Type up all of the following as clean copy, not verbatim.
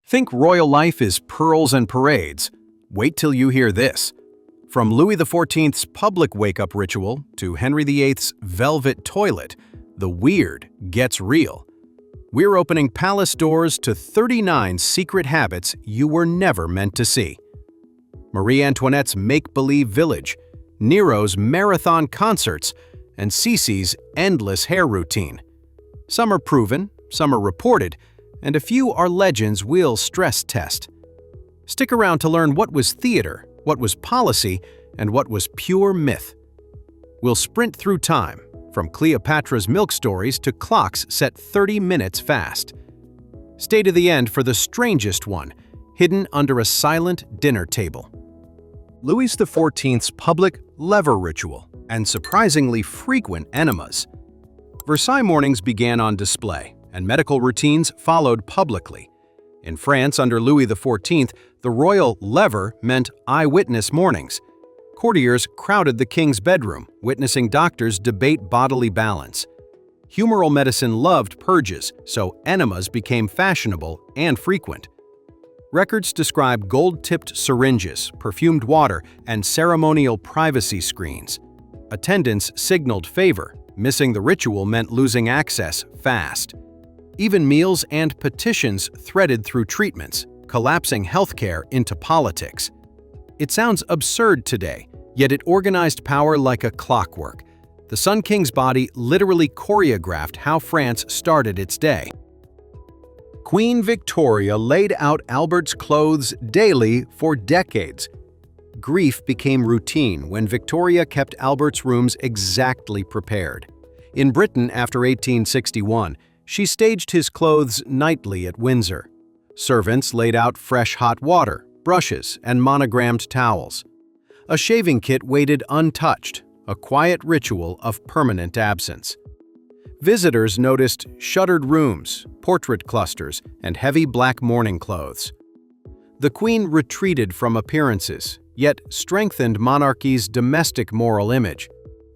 Think royal life is pearls and parades. Wait till you hear this. From Louis XIV's public wake-up ritual to Henry VIII's velvet toilet, the weird gets real. We're opening palace doors to 39 secret habits you were never meant to see. Marie Antoinette's make-believe village, Nero's marathon concerts, and Cece's endless hair routine. Some are proven, some are reported, and a few are legends we'll stress test. Stick around to learn what was theater, what was policy, and what was pure myth. We'll sprint through time, from Cleopatra's milk stories to clocks set 30 minutes fast. Stay to the end for the strangest one, hidden under a silent dinner table. Louis XIV's public lever ritual and surprisingly frequent enemas. Versailles mornings began on display, and medical routines followed publicly. In France under Louis XIV, the royal lever meant eyewitness mornings. Courtiers crowded the king's bedroom, witnessing doctors debate bodily balance. Humoral medicine loved purges, so enemas became fashionable and frequent. Records describe gold-tipped syringes, perfumed water, and ceremonial privacy screens. Attendants signaled favor. Missing the ritual meant losing access fast. Even meals and petitions threaded through treatments, collapsing healthcare into politics. It sounds absurd today, yet it organized power like a clockwork. The Sun King's body literally choreographed how France started its day. Queen Victoria laid out Albert's clothes daily for decades. Grief became routine when Victoria kept Albert's rooms exactly prepared. In Britain after 1861, she staged his clothes nightly at Windsor. Servants laid out fresh hot water, brushes, and monogrammed towels. A shaving kit waited untouched, a quiet ritual of permanent absence. Visitors noticed shuttered rooms, portrait clusters, and heavy black mourning clothes. The Queen retreated from appearances, yet strengthened monarchy's domestic moral image.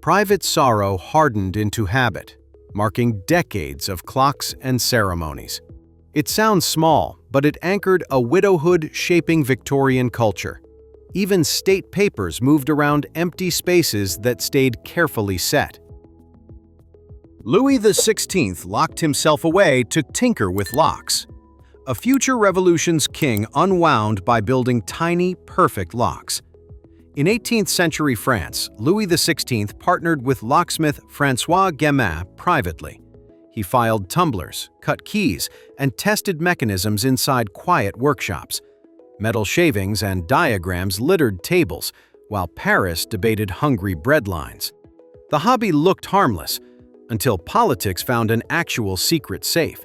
Private sorrow hardened into habit, marking decades of clocks and ceremonies. It sounds small, but it anchored a widowhood shaping Victorian culture. Even state papers moved around empty spaces that stayed carefully set. Louis XVI locked himself away to tinker with locks. A future revolution's king unwound by building tiny, perfect locks. In 18th century France, Louis XVI partnered with locksmith François Guémin privately. He filed tumblers, cut keys, and tested mechanisms inside quiet workshops. Metal shavings and diagrams littered tables, while Paris debated hungry breadlines. The hobby looked harmless, until politics found an actual secret safe.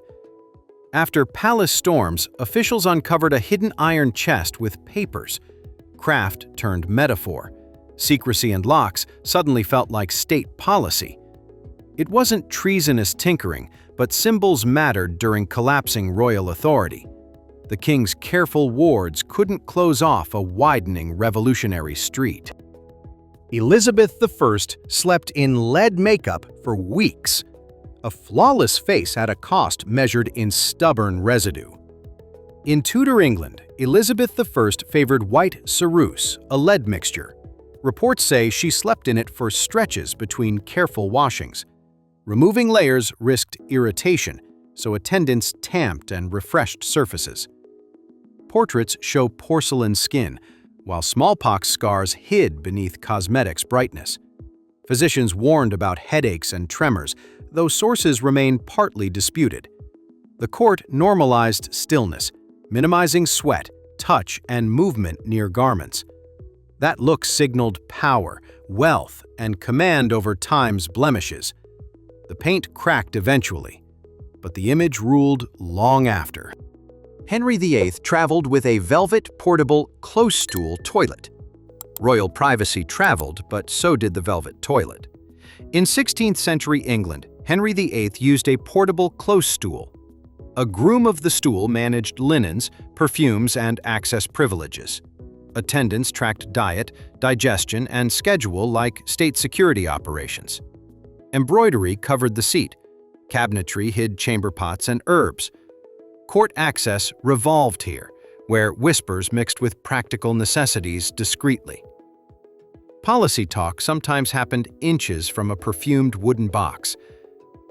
After palace storms, officials uncovered a hidden iron chest with papers. Craft turned metaphor. Secrecy and locks suddenly felt like state policy. It wasn't treasonous tinkering, but symbols mattered during collapsing royal authority. The king's careful wards couldn't close off a widening revolutionary street. Elizabeth I slept in lead makeup for weeks. A flawless face at a cost measured in stubborn residue. In Tudor England, Elizabeth I favored white ceruse, a lead mixture. Reports say she slept in it for stretches between careful washings. Removing layers risked irritation, so attendants tamped and refreshed surfaces. Portraits show porcelain skin, while smallpox scars hid beneath cosmetics' brightness. Physicians warned about headaches and tremors, though sources remain partly disputed. The court normalized stillness, minimizing sweat, touch, and movement near garments. That look signaled power, wealth, and command over time's blemishes. The paint cracked eventually, but the image ruled long after. Henry VIII traveled with a velvet, portable, close-stool toilet. Royal privacy traveled, but so did the velvet toilet. In 16th century England, Henry VIII used a portable close stool. A groom of the stool managed linens, perfumes, and access privileges. Attendants tracked diet, digestion, and schedule like state security operations. Embroidery covered the seat. Cabinetry hid chamber pots and herbs. Court access revolved here, where whispers mixed with practical necessities discreetly. Policy talk sometimes happened inches from a perfumed wooden box.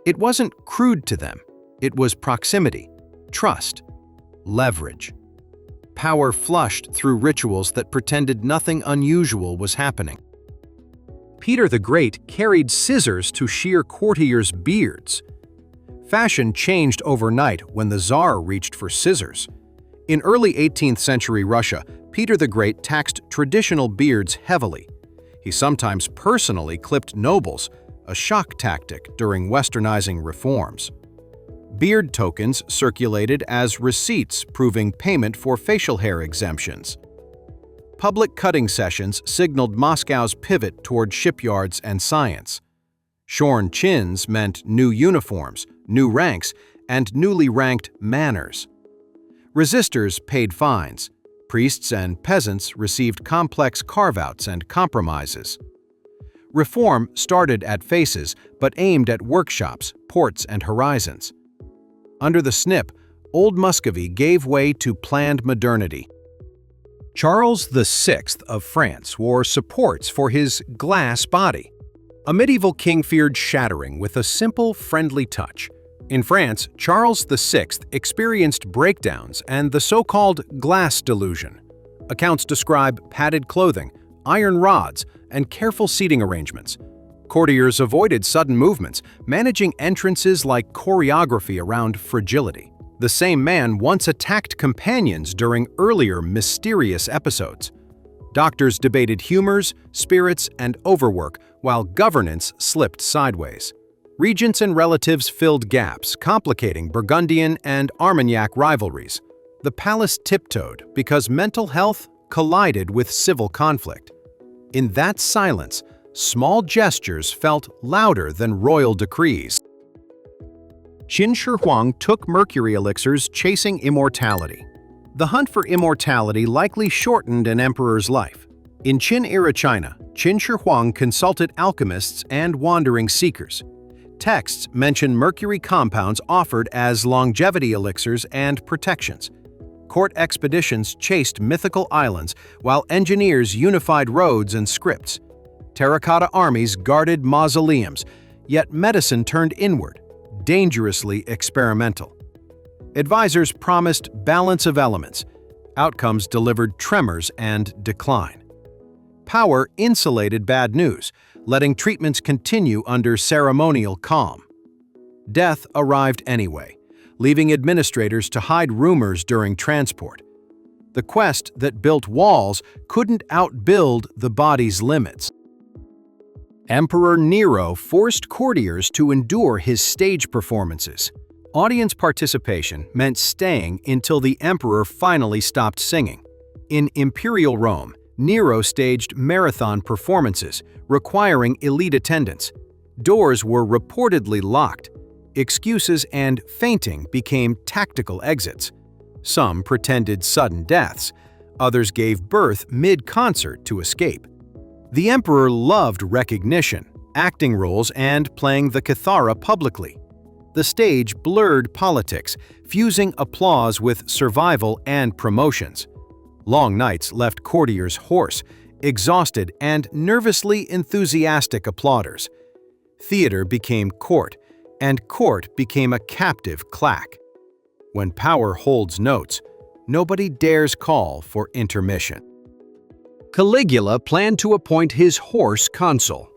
It wasn't crude to them. It was proximity, trust, leverage. Power flushed through rituals that pretended nothing unusual was happening. Peter the Great carried scissors to shear courtiers' beards. Fashion changed overnight when the Tsar reached for scissors. In early 18th century Russia, Peter the Great taxed traditional beards heavily. He sometimes personally clipped nobles, a shock tactic during westernizing reforms. Beard tokens circulated as receipts proving payment for facial hair exemptions. Public cutting sessions signaled Moscow's pivot toward shipyards and science. Shorn chins meant new uniforms, new ranks, and newly ranked manners. Resistors paid fines. Priests and peasants received complex carve-outs and compromises. Reform started at faces but aimed at workshops, ports, and horizons. Under the snip, Old Muscovy gave way to planned modernity. Charles VI of France wore supports for his glass body. A medieval king feared shattering with a simple, friendly touch. In France, Charles VI experienced breakdowns and the so-called glass delusion. Accounts describe padded clothing, iron rods, and careful seating arrangements. Courtiers avoided sudden movements, managing entrances like choreography around fragility. The same man once attacked companions during earlier mysterious episodes. Doctors debated humors, spirits, and overwork, while governance slipped sideways. Regents and relatives filled gaps, complicating Burgundian and Armagnac rivalries. The palace tiptoed because mental health collided with civil conflict. In that silence, small gestures felt louder than royal decrees. Qin Shi Huang took mercury elixirs chasing immortality. The hunt for immortality likely shortened an emperor's life. In Qin-era China, Qin Shi Huang consulted alchemists and wandering seekers. Texts mention mercury compounds offered as longevity elixirs and protections. Court expeditions chased mythical islands, while engineers unified roads and scripts. Terracotta armies guarded mausoleums, yet medicine turned inward, dangerously experimental. Advisors promised balance of elements. Outcomes delivered tremors and decline. Power insulated bad news, letting treatments continue under ceremonial calm. Death arrived anyway, leaving administrators to hide rumors during transport. The quest that built walls couldn't outbuild the body's limits. Emperor Nero forced courtiers to endure his stage performances. Audience participation meant staying until the emperor finally stopped singing. In Imperial Rome, Nero staged marathon performances, requiring elite attendance. Doors were reportedly locked. Excuses and fainting became tactical exits. Some pretended sudden deaths. Others gave birth mid-concert to escape. The emperor loved recognition, acting roles, and playing the kithara publicly. The stage blurred politics, fusing applause with survival and promotions. Long nights left courtiers hoarse, exhausted, and nervously enthusiastic applauders. Theater became court, and court became a captive claque. When power holds notes, nobody dares call for intermission. Caligula planned to appoint his horse consul.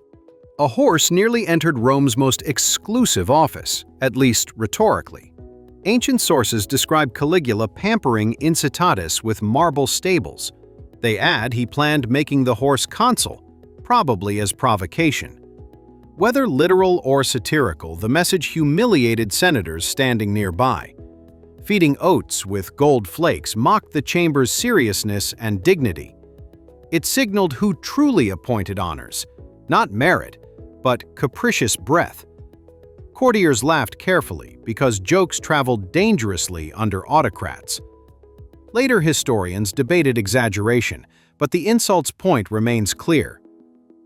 A horse nearly entered Rome's most exclusive office, at least rhetorically. Ancient sources describe Caligula pampering Incitatus with marble stables. They add he planned making the horse consul, probably as provocation. Whether literal or satirical, the message humiliated senators standing nearby. Feeding oats with gold flakes mocked the chamber's seriousness and dignity. It signaled who truly appointed honors, not merit, but capricious breath. Courtiers laughed carefully because jokes traveled dangerously under autocrats. Later historians debated exaggeration, but the insult's point remains clear.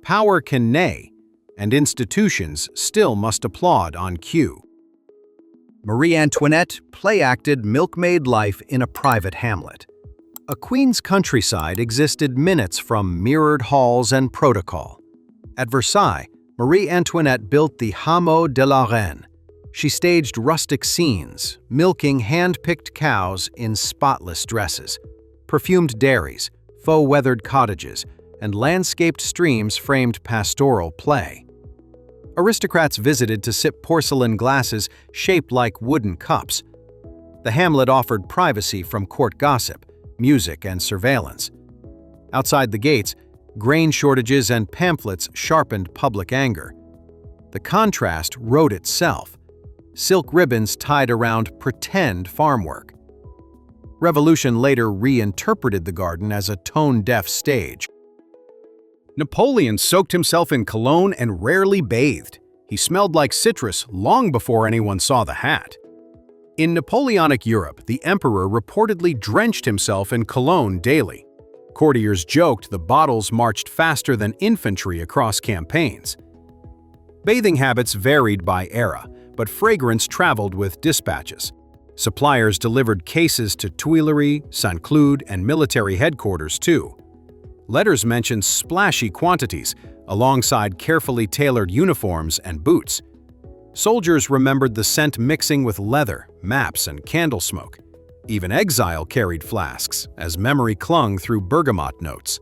Power can neigh, and institutions still must applaud on cue. Marie Antoinette play-acted milkmaid life in a private hamlet. A queen's countryside existed minutes from mirrored halls and protocol. At Versailles, Marie Antoinette built the Hameau de la Reine. She staged rustic scenes, milking hand-picked cows in spotless dresses, perfumed dairies, faux-weathered cottages, and landscaped streams framed pastoral play. Aristocrats visited to sip porcelain glasses shaped like wooden cups. The hamlet offered privacy from court gossip, music, and surveillance. Outside the gates, grain shortages and pamphlets sharpened public anger. The contrast wrote itself. Silk ribbons tied around pretend farm work. Revolution later reinterpreted the garden as a tone-deaf stage. Napoleon soaked himself in cologne and rarely bathed. He smelled like citrus long before anyone saw the hat. In Napoleonic Europe, the emperor reportedly drenched himself in cologne daily. Courtiers joked the bottles marched faster than infantry across campaigns. Bathing habits varied by era, but fragrance traveled with dispatches. Suppliers delivered cases to Tuileries, Saint-Cloud, and military headquarters too. Letters mentioned splashy quantities, alongside carefully tailored uniforms and boots. Soldiers remembered the scent mixing with leather, maps, and candle smoke. Even exile carried flasks, as memory clung through bergamot notes.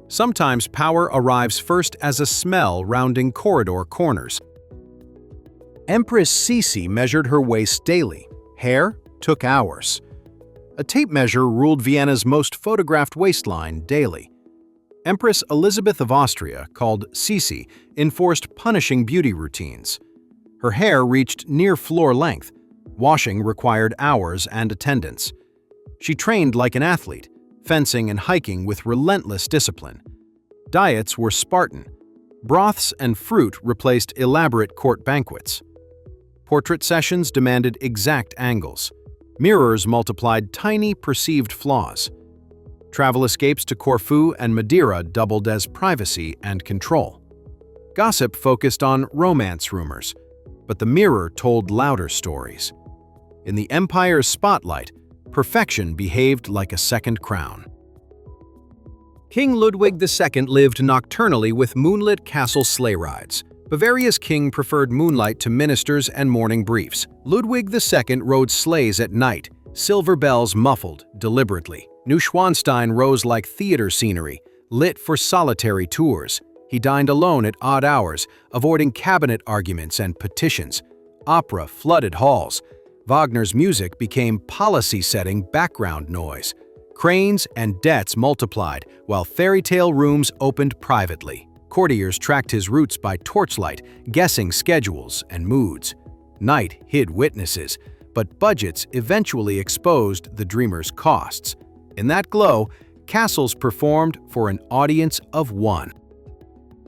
Sometimes power arrives first as a smell rounding corridor corners. Empress Sisi measured her waist daily. Hair took hours. A tape measure ruled Vienna's most photographed waistline daily. Empress Elizabeth of Austria, called Sisi, enforced punishing beauty routines. Her hair reached near floor length. Washing required hours and attendance. She trained like an athlete, fencing and hiking with relentless discipline. Diets were Spartan. Broths and fruit replaced elaborate court banquets. Portrait sessions demanded exact angles. Mirrors multiplied tiny perceived flaws. Travel escapes to Corfu and Madeira doubled as privacy and control. Gossip focused on romance rumors, but the mirror told louder stories. In the empire's spotlight, perfection behaved like a second crown. King Ludwig II lived nocturnally with moonlit castle sleigh rides. Bavaria's king preferred moonlight to ministers and morning briefs. Ludwig II rode sleighs at night, silver bells muffled deliberately. Neuschwanstein rose like theater scenery, lit for solitary tours. He dined alone at odd hours, avoiding cabinet arguments and petitions. Opera flooded halls. Wagner's music became policy-setting background noise. Cranes and debts multiplied, while fairy tale rooms opened privately. Courtiers tracked his routes by torchlight, guessing schedules and moods. Night hid witnesses, but budgets eventually exposed the dreamer's costs. In that glow, castles performed for an audience of one.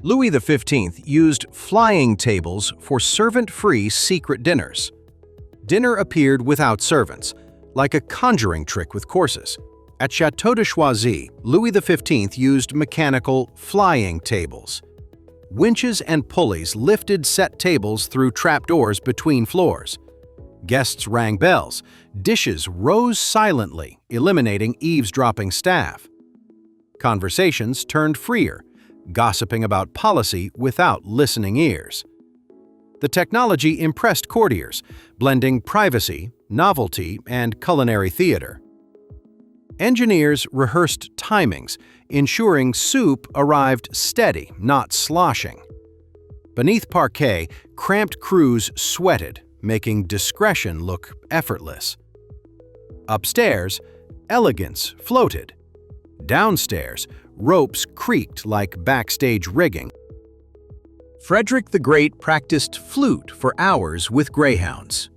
Louis XV used flying tables for servant-free secret dinners. Dinner appeared without servants, like a conjuring trick with courses. At Château de Choisy, Louis XV used mechanical flying tables. Winches and pulleys lifted set tables through trapdoors between floors. Guests rang bells. Dishes rose silently, eliminating eavesdropping staff. Conversations turned freer, gossiping about policy without listening ears. The technology impressed courtiers, blending privacy, novelty, and culinary theater. Engineers rehearsed timings, ensuring soup arrived steady, not sloshing. Beneath parquet, cramped crews sweated, making discretion look effortless. Upstairs, elegance floated. Downstairs, ropes creaked like backstage rigging. Frederick the Great practiced flute for hours with greyhounds.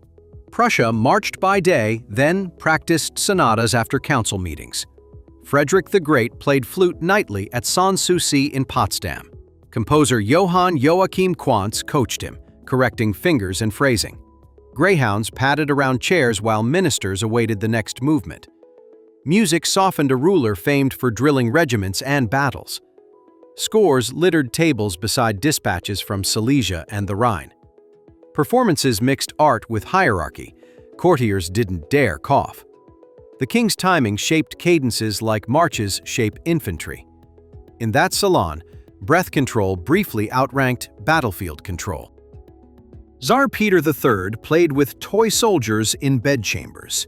Prussia marched by day, then practiced sonatas after council meetings. Frederick the Great played flute nightly at Sanssouci in Potsdam. Composer Johann Joachim Quantz coached him, correcting fingers and phrasing. Greyhounds padded around chairs while ministers awaited the next movement. Music softened a ruler famed for drilling regiments and battles. Scores littered tables beside dispatches from Silesia and the Rhine. Performances mixed art with hierarchy. Courtiers didn't dare cough. The king's timing shaped cadences like marches shape infantry. In that salon, breath control briefly outranked battlefield control. Tsar Peter III played with toy soldiers in bedchambers.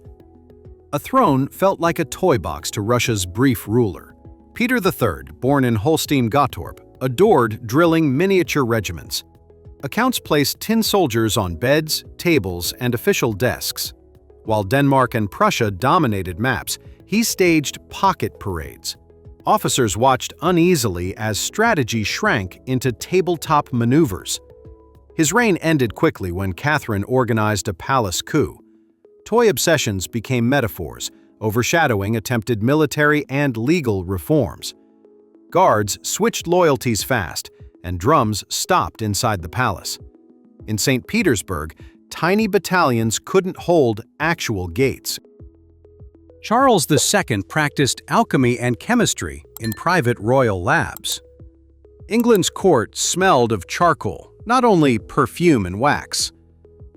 A throne felt like a toy box to Russia's brief ruler. Peter III, born in Holstein-Gottorp, adored drilling miniature regiments. Accounts placed tin soldiers on beds, tables, and official desks. While Denmark and Prussia dominated maps, he staged pocket parades. Officers watched uneasily as strategy shrank into tabletop maneuvers. His reign ended quickly when Catherine organized a palace coup. Toy obsessions became metaphors, overshadowing attempted military and legal reforms. Guards switched loyalties fast, and drums stopped inside the palace. In St. Petersburg, tiny battalions couldn't hold actual gates. Charles II practiced alchemy and chemistry in private royal labs. England's court smelled of charcoal, not only perfume and wax.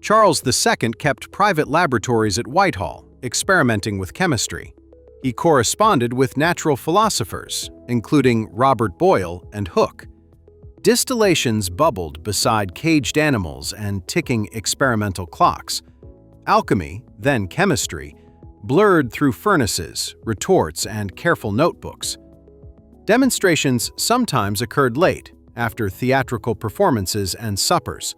Charles II kept private laboratories at Whitehall, experimenting with chemistry. He corresponded with natural philosophers, including Robert Boyle and Hooke. Distillations bubbled beside caged animals and ticking experimental clocks. Alchemy, then chemistry, blurred through furnaces, retorts, and careful notebooks. Demonstrations sometimes occurred late, after theatrical performances and suppers.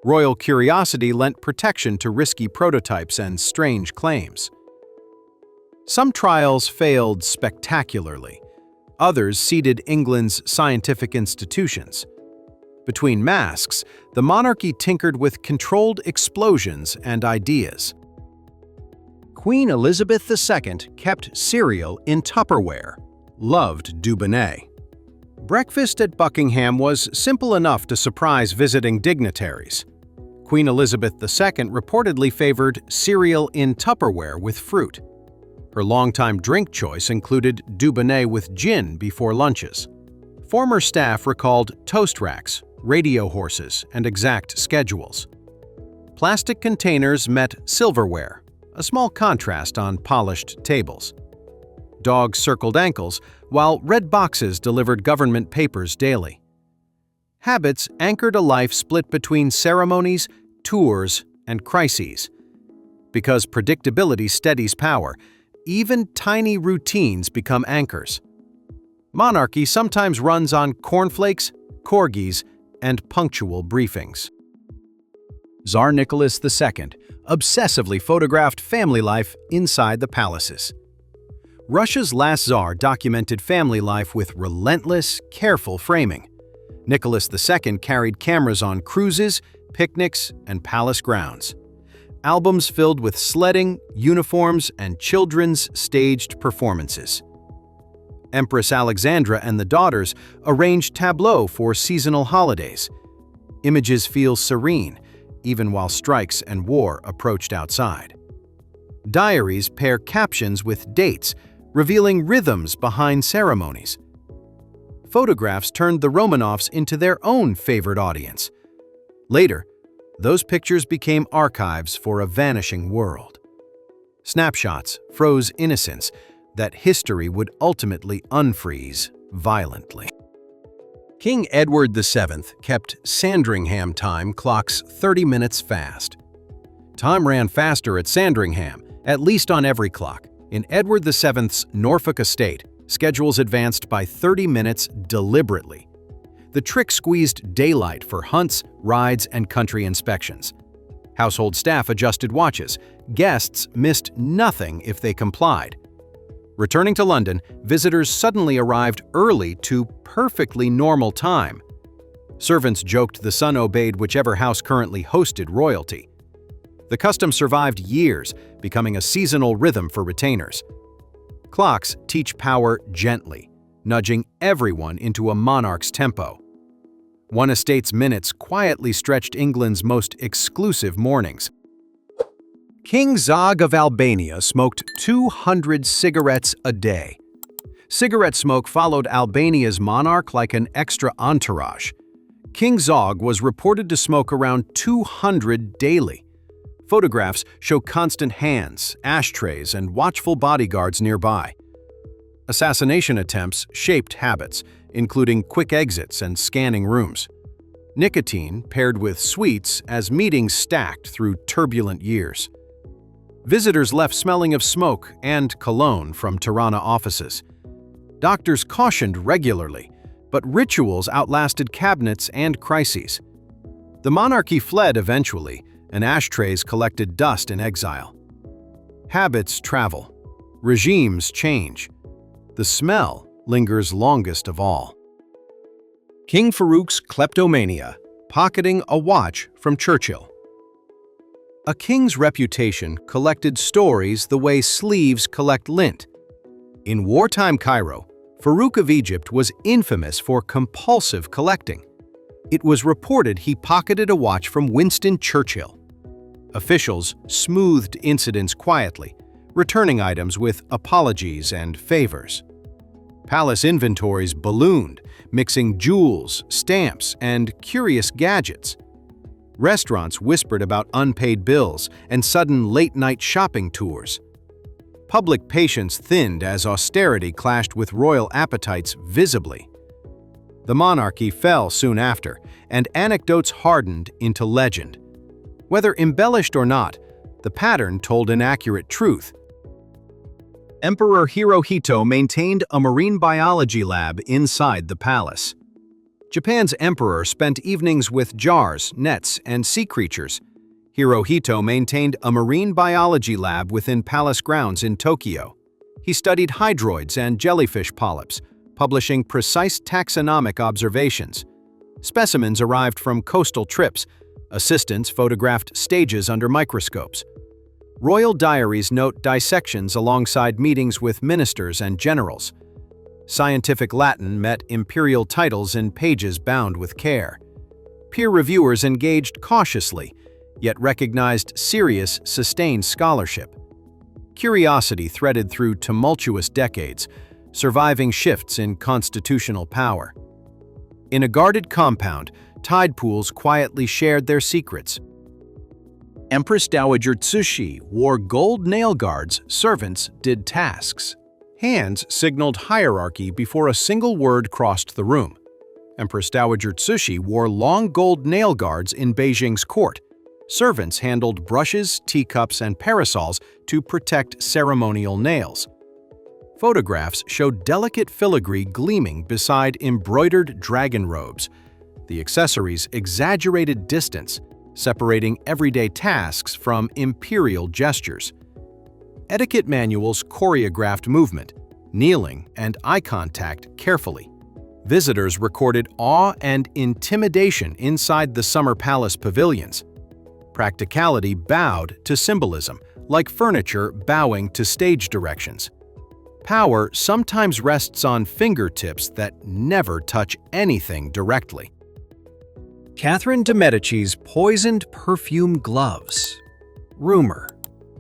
Royal curiosity lent protection to risky prototypes and strange claims. Some trials failed spectacularly. Others seeded England's scientific institutions. Between masks, the monarchy tinkered with controlled explosions and ideas. Queen Elizabeth II kept cereal in Tupperware, loved Dubonnet. Breakfast at Buckingham was simple enough to surprise visiting dignitaries. Queen Elizabeth II reportedly favored cereal in Tupperware with fruit. Her longtime drink choice included Dubonnet with gin before lunches. Former staff recalled toast racks, radio horses, and exact schedules. Plastic containers met silverware, a small contrast on polished tables. Dogs circled ankles, while red boxes delivered government papers daily. Habits anchored a life split between ceremonies, tours, and crises. Because predictability steadies power, even tiny routines become anchors. Monarchy sometimes runs on cornflakes, corgis, and punctual briefings. Tsar Nicholas II obsessively photographed family life inside the palaces. Russia's last Tsar documented family life with relentless, careful framing. Nicholas II carried cameras on cruises, picnics, and palace grounds. Albums filled with sledding, uniforms, and children's staged performances. Empress Alexandra and the daughters arranged tableaux for seasonal holidays. Images feel serene, even while strikes and war approached outside. Diaries pair captions with dates, revealing rhythms behind ceremonies. Photographs turned the Romanovs into their own favorite audience. Later, those pictures became archives for a vanishing world. Snapshots froze innocence that history would ultimately unfreeze violently. King Edward VII kept Sandringham time clocks 30 minutes fast. Time ran faster at Sandringham, at least on every clock. In Edward VII's Norfolk estate, schedules advanced by 30 minutes deliberately. The trick squeezed daylight for hunts, rides, and country inspections. Household staff adjusted watches. Guests missed nothing if they complied. Returning to London, visitors suddenly arrived early to perfectly normal time. Servants joked the sun obeyed whichever house currently hosted royalty. The custom survived years, becoming a seasonal rhythm for retainers. Clocks teach power gently, nudging everyone into a monarch's tempo. One estate's minutes quietly stretched England's most exclusive mornings. King Zog of Albania smoked 200 cigarettes a day. Cigarette smoke followed Albania's monarch like an extra entourage. King Zog was reported to smoke around 200 daily. Photographs show constant hands, ashtrays, and watchful bodyguards nearby. Assassination attempts shaped habits, including quick exits and scanning rooms. Nicotine paired with sweets as meetings stacked through turbulent years. Visitors left smelling of smoke and cologne from Tirana offices. Doctors cautioned regularly, but rituals outlasted cabinets and crises. The monarchy fled eventually, and ashtrays collected dust in exile. Habits travel. Regimes change. The smell lingers longest of all. King Farouk's kleptomania, pocketing a watch from Churchill. A king's reputation collected stories the way sleeves collect lint. In wartime Cairo, Farouk of Egypt was infamous for compulsive collecting. It was reported he pocketed a watch from Winston Churchill. Officials smoothed incidents quietly, returning items with apologies and favors. Palace inventories ballooned, mixing jewels, stamps, and curious gadgets. Restaurants whispered about unpaid bills and sudden late-night shopping tours. Public patience thinned as austerity clashed with royal appetites visibly. The monarchy fell soon after, and anecdotes hardened into legend. Whether embellished or not, the pattern told an accurate truth. Emperor Hirohito maintained a marine biology lab inside the palace. Japan's emperor spent evenings with jars, nets, and sea creatures. Hirohito maintained a marine biology lab within palace grounds in Tokyo. He studied hydroids and jellyfish polyps, publishing precise taxonomic observations. Specimens arrived from coastal trips. Assistants photographed stages under microscopes. Royal diaries note dissections alongside meetings with ministers and generals. Scientific Latin met imperial titles in pages bound with care. Peer reviewers engaged cautiously, yet recognized serious, sustained scholarship. Curiosity threaded through tumultuous decades, surviving shifts in constitutional power. In a guarded compound, tide pools quietly shared their secrets. Empress Dowager Tsushi wore gold nail guards, servants did tasks. Hands signaled hierarchy before a single word crossed the room. Empress Dowager Tsushi wore long gold nail guards in Beijing's court. Servants handled brushes, teacups, and parasols to protect ceremonial nails. Photographs showed delicate filigree gleaming beside embroidered dragon robes. The accessories exaggerated distance, separating everyday tasks from imperial gestures. Etiquette manuals choreographed movement, kneeling, and eye contact carefully. Visitors recorded awe and intimidation inside the summer palace pavilions. Practicality bowed to symbolism, like furniture bowing to stage directions. Power sometimes rests on fingertips that never touch anything directly. Catherine de' Medici's poisoned perfume gloves. Rumor: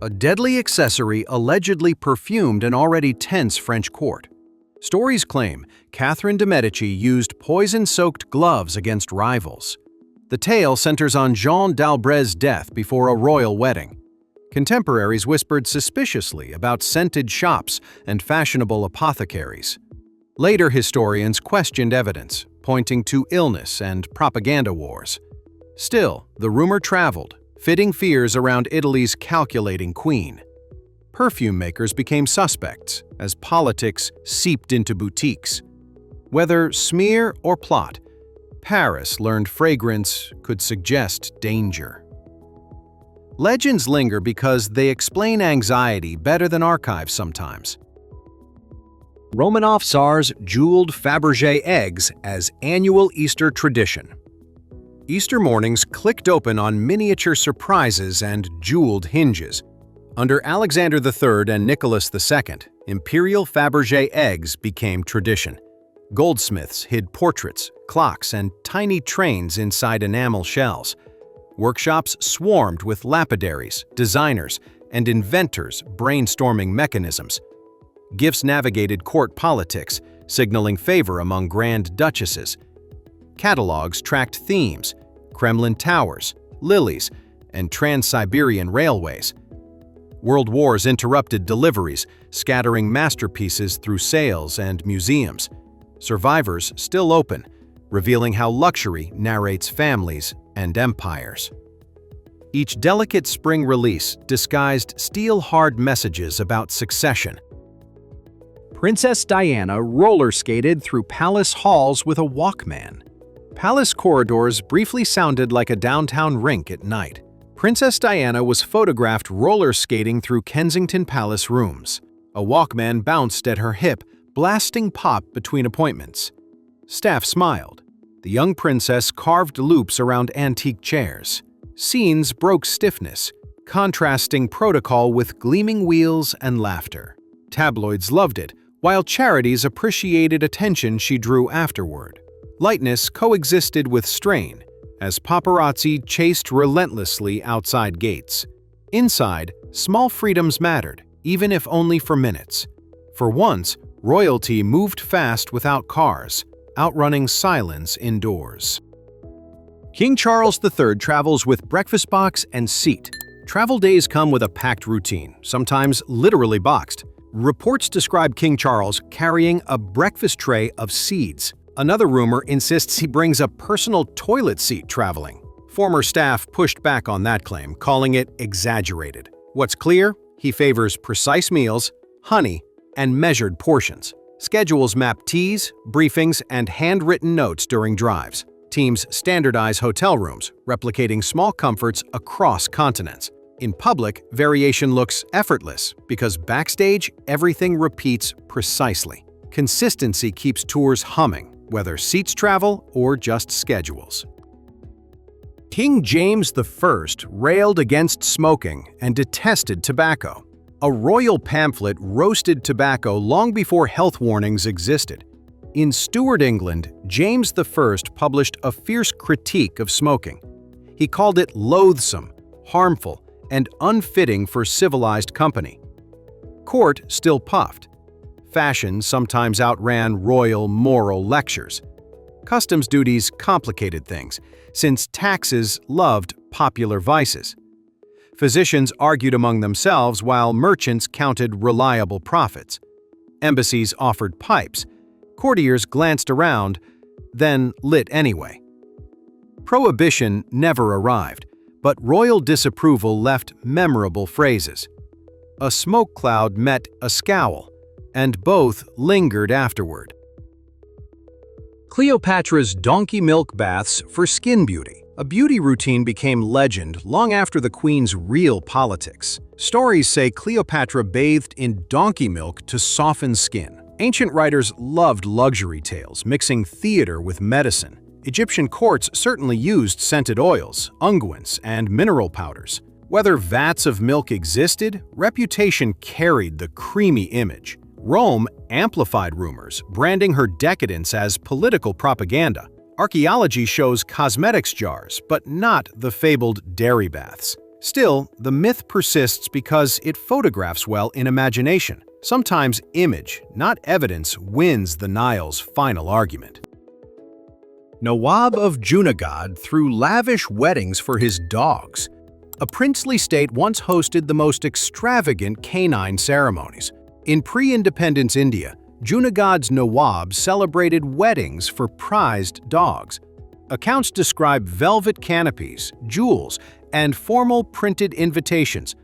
a deadly accessory allegedly perfumed an already tense French court. Stories claim Catherine de' Medici used poison-soaked gloves against rivals. The tale centers on Jean d'Albret's death before a royal wedding. Contemporaries whispered suspiciously about scented shops and fashionable apothecaries. Later historians questioned evidence, pointing to illness and propaganda wars. Still, the rumor traveled, fitting fears around Italy's calculating queen. Perfume makers became suspects as politics seeped into boutiques. Whether smear or plot, Paris learned fragrance could suggest danger. Legends linger because they explain anxiety better than archives sometimes. Romanov Tsar's jeweled Fabergé eggs as annual Easter tradition. Easter mornings clicked open on miniature surprises and jeweled hinges. Under Alexander III and Nicholas II, imperial Fabergé eggs became tradition. Goldsmiths hid portraits, clocks, and tiny trains inside enamel shells. Workshops swarmed with lapidaries, designers, and inventors brainstorming mechanisms. Gifts navigated court politics, signaling favor among grand duchesses. Catalogs tracked themes: Kremlin towers, lilies, and Trans-Siberian railways. World wars interrupted deliveries, scattering masterpieces through sales and museums. Survivors still open, revealing how luxury narrates families and empires. Each delicate spring release disguised steel-hard messages about succession. Princess Diana roller skated through palace halls with a Walkman. Palace corridors briefly sounded like a downtown rink at night. Princess Diana was photographed roller skating through Kensington Palace rooms. A Walkman bounced at her hip, blasting pop between appointments. Staff smiled. The young princess carved loops around antique chairs. Scenes broke stiffness, contrasting protocol with gleaming wheels and laughter. Tabloids loved it, while charities appreciated attention she drew afterward. Lightness coexisted with strain, as paparazzi chased relentlessly outside gates. Inside, small freedoms mattered, even if only for minutes. For once, royalty moved fast without cars, outrunning silence indoors. King Charles III travels with breakfast box and seat. Travel days come with a packed routine, sometimes literally boxed. Reports describe King Charles carrying a breakfast tray of seeds. Another rumor insists he brings a personal toilet seat traveling. Former staff pushed back on that claim, calling it exaggerated. What's clear? He favors precise meals, honey, and measured portions. Schedules map teas, briefings, and handwritten notes during drives. Teams standardize hotel rooms, replicating small comforts across continents. In public, variation looks effortless because backstage, everything repeats precisely. Consistency keeps tours humming, whether seats travel or just schedules. King James I railed against smoking and detested tobacco. A royal pamphlet roasted tobacco long before health warnings existed. In Stuart, England, James I published a fierce critique of smoking. He called it loathsome, harmful, and unfitting for civilized company. Court still puffed. Fashion sometimes outran royal moral lectures. Customs duties complicated things, since taxes loved popular vices. Physicians argued among themselves while merchants counted reliable profits. Embassies offered pipes. Courtiers glanced around, then lit anyway. Prohibition never arrived, but royal disapproval left memorable phrases. A smoke cloud met a scowl, and both lingered afterward. Cleopatra's donkey milk baths for skin beauty. A beauty routine became legend long after the queen's real politics. Stories say Cleopatra bathed in donkey milk to soften skin. Ancient writers loved luxury tales, mixing theater with medicine. Egyptian courts certainly used scented oils, unguents, and mineral powders. Whether vats of milk existed, reputation carried the creamy image. Rome amplified rumors, branding her decadence as political propaganda. Archaeology shows cosmetics jars, but not the fabled dairy baths. Still, the myth persists because it photographs well in imagination. Sometimes image, not evidence, wins the Nile's final argument. Nawab of Junagadh threw lavish weddings for his dogs. A princely state once hosted the most extravagant canine ceremonies. In pre-independence India, Junagadh's Nawab celebrated weddings for prized dogs. Accounts describe velvet canopies, jewels, and formal printed invitations.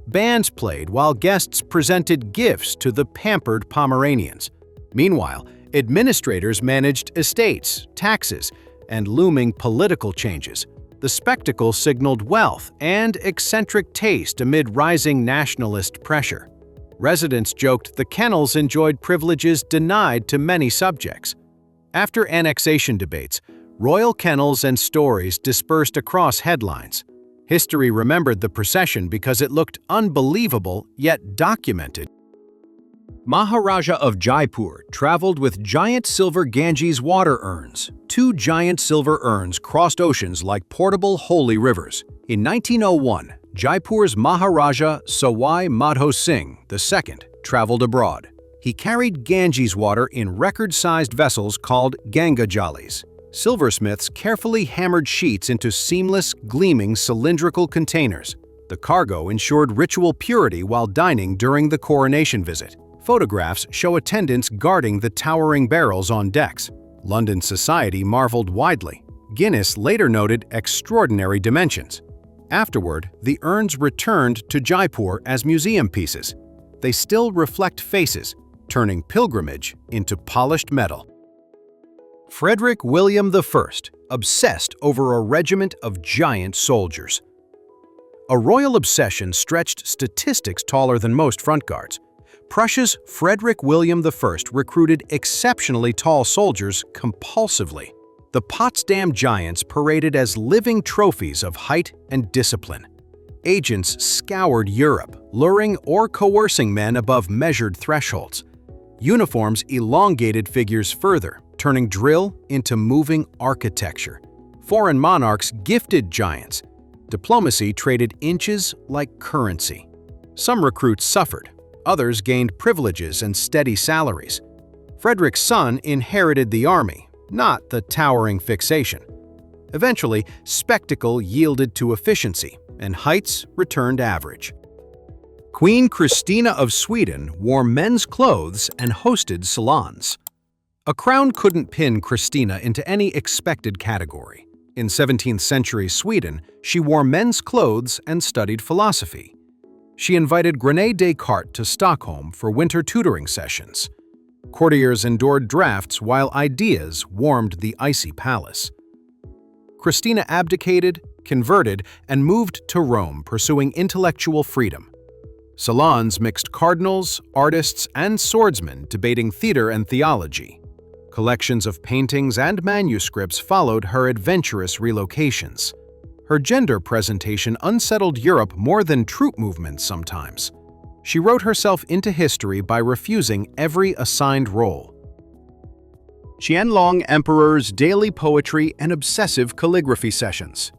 Bands played while guests presented gifts to the pampered Pomeranians. Meanwhile, administrators managed estates, taxes, and looming political changes. The spectacle signaled wealth and eccentric taste amid rising nationalist pressure. Residents joked the kennels enjoyed privileges denied to many subjects. After annexation debates, royal kennels and stories dispersed across headlines. History remembered the procession because it looked unbelievable yet documented. Maharaja of Jaipur traveled with giant silver Ganges water urns. Two giant silver urns crossed oceans like portable holy rivers. In 1901, Jaipur's Maharaja Sawai Madho Singh II traveled abroad. He carried Ganges water in record-sized vessels called Ganga Jalis. Silversmiths carefully hammered sheets into seamless, gleaming cylindrical containers. The cargo ensured ritual purity while dining during the coronation visit. Photographs show attendants guarding the towering barrels on decks. London society marveled widely. Guinness later noted extraordinary dimensions. Afterward, the urns returned to Jaipur as museum pieces. They still reflect faces, turning pilgrimage into polished metal. Frederick William I, obsessed over a regiment of giant soldiers. A royal obsession stretched statistics taller than most front guards. Prussia's Frederick William I recruited exceptionally tall soldiers compulsively. The Potsdam Giants paraded as living trophies of height and discipline. Agents scoured Europe, luring or coercing men above measured thresholds. Uniforms elongated figures further, turning drill into moving architecture. Foreign monarchs gifted giants. Diplomacy traded inches like currency. Some recruits suffered. Others gained privileges and steady salaries. Frederick's son inherited the army, not the towering fixation. Eventually, spectacle yielded to efficiency, and heights returned average. Queen Christina of Sweden wore men's clothes and hosted salons. A crown couldn't pin Christina into any expected category. In 17th century Sweden, she wore men's clothes and studied philosophy. She invited René Descartes to Stockholm for winter tutoring sessions. Courtiers endured drafts while ideas warmed the icy palace. Christina abdicated, converted, and moved to Rome, pursuing intellectual freedom. Salons mixed cardinals, artists, and swordsmen debating theater and theology. Collections of paintings and manuscripts followed her adventurous relocations. Her gender presentation unsettled Europe more than troop movements sometimes. She wrote herself into history by refusing every assigned role. Qianlong Emperor's daily poetry and obsessive calligraphy sessions.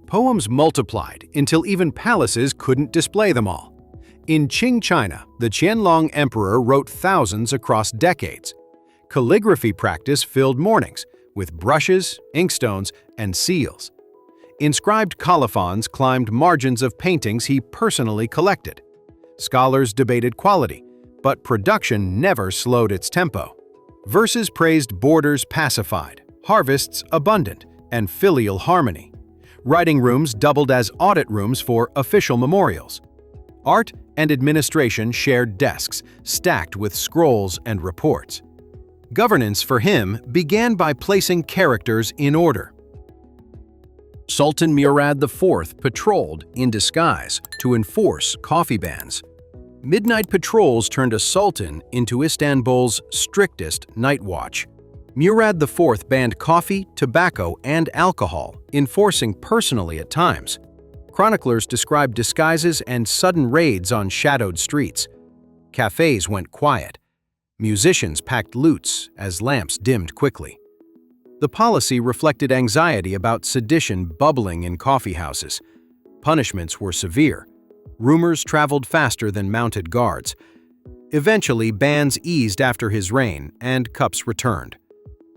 Poems multiplied until even palaces couldn't display them all. In Qing China, the Qianlong Emperor wrote thousands across decades. Calligraphy practice filled mornings with brushes, inkstones, and seals. Inscribed colophons climbed margins of paintings he personally collected. Scholars debated quality, but production never slowed its tempo. Verses praised borders pacified, harvests abundant, and filial harmony. Writing rooms doubled as audit rooms for official memorials. Art and administration shared desks, stacked with scrolls and reports. Governance for him began by placing characters in order. Sultan Murad IV patrolled in disguise to enforce coffee bans. Midnight patrols turned a sultan into Istanbul's strictest night watch. Murad IV banned coffee, tobacco, and alcohol, enforcing personally at times. Chroniclers described disguises and sudden raids on shadowed streets. Cafes went quiet. Musicians packed lutes as lamps dimmed quickly. The policy reflected anxiety about sedition bubbling in coffeehouses. Punishments were severe. Rumors traveled faster than mounted guards. Eventually, bans eased after his reign, and cups returned.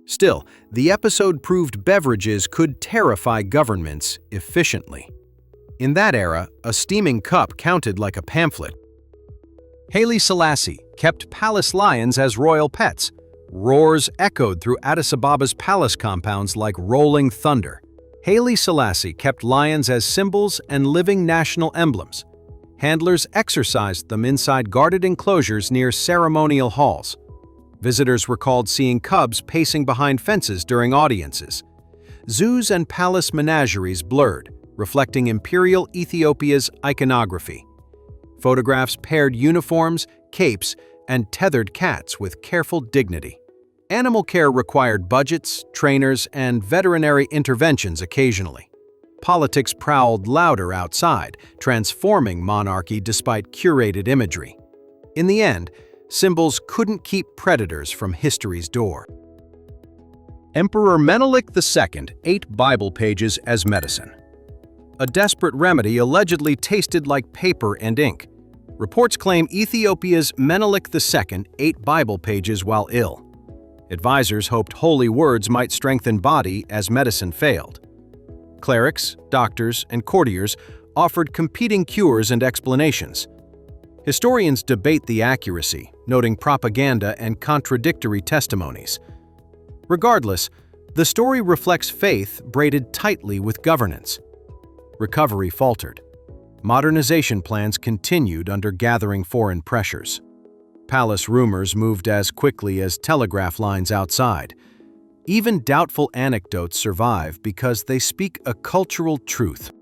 Still, the episode proved beverages could terrify governments efficiently. In that era, a steaming cup counted like a pamphlet. Haile Selassie kept palace lions as royal pets. Roars echoed through Addis Ababa's palace compounds like rolling thunder. Haile Selassie kept lions as symbols and living national emblems. Handlers exercised them inside guarded enclosures near ceremonial halls. Visitors recalled seeing cubs pacing behind fences during audiences. Zoos and palace menageries blurred, reflecting imperial Ethiopia's iconography. Photographs paired uniforms, capes, and tethered cats with careful dignity. Animal care required budgets, trainers, and veterinary interventions occasionally. Politics prowled louder outside, transforming monarchy despite curated imagery. In the end, symbols couldn't keep predators from history's door. Emperor Menelik II ate Bible pages as medicine. A desperate remedy allegedly tasted like paper and ink. Reports claim Ethiopia's Menelik II ate Bible pages while ill. Advisors hoped holy words might strengthen body as medicine failed. Clerics, doctors, and courtiers offered competing cures and explanations. Historians debate the accuracy, noting propaganda and contradictory testimonies. Regardless, the story reflects faith braided tightly with governance. Recovery faltered. Modernization plans continued under gathering foreign pressures. Palace rumors moved as quickly as telegraph lines outside. Even doubtful anecdotes survive because they speak a cultural truth.